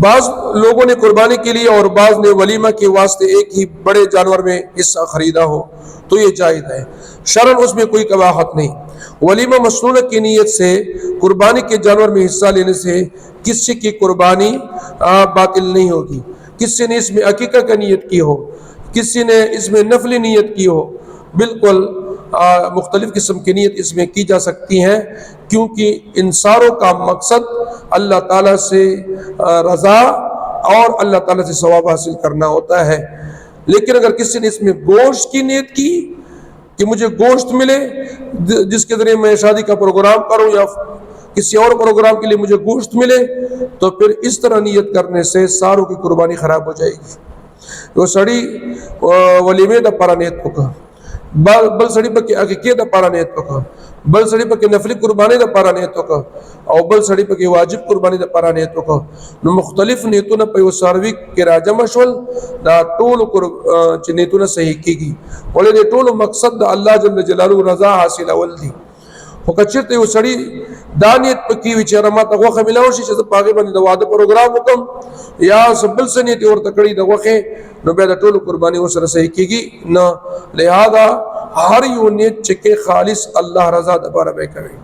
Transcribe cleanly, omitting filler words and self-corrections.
بعض لوگوں نے قربانی کے لیے اور بعض نے ولیمہ کے واسطے ایک ہی بڑے جانور میں حصہ خریدا ہو تو یہ جائز ہے، شرعاً اس میں کوئی قباحت نہیں۔ ولیمہ مسنونہ کی نیت سے قربانی کے جانور میں حصہ لینے سے کسی کی قربانی باطل نہیں ہوگی۔ کسی نے اس میں عقیقہ کا نیت کی ہو، کسی نے اس میں نفلی نیت کی ہو، بالکل مختلف قسم کی نیت اس میں کی جا سکتی ہیں، کیونکہ ان ساروں کا مقصد اللہ تعالیٰ سے رضا اور اللہ تعالیٰ سے ثواب حاصل کرنا ہوتا ہے۔ لیکن اگر کسی نے اس میں گوشت کی نیت کی کہ مجھے گوشت ملے جس کے ذریعے میں شادی کا پروگرام کروں یا کسی اور پروگرام کے لیے مجھے گوشت ملے، تو پھر اس طرح نیت کرنے سے ساروں کی قربانی خراب ہو جائے گی۔ وہ سڑی ولیمے دا پارا نیت پکا، بل سڑی پکے عقیقے دا پارا نیت پکا، بل سڑی پکے نفلی قربانی دا پارا نیت پکا، او بل سڑی پکے واجب قربانی دا پارا نیت پکا۔ نو مختلف نیتونه په ساروی کې راجمع شول، دا ټول نیتونه صحیح کیږي، ولې د ټول مقصد د الله جل جلاله رضا حاصل اول دی۔ خو که چېرته یو سړي دا نیت پکې وي چې ما ته غوښه ملاو شي چې زه په هغې باندې د واده پروګرام وکړم یا څه بل څه نیت یې ورته کړي د غوښې، نو بیا د ټولو قرباني ورسره صحیح کېږي نه، لہذا هر یو نیت چې کې خالص الله رضا دپاره به یې کوي۔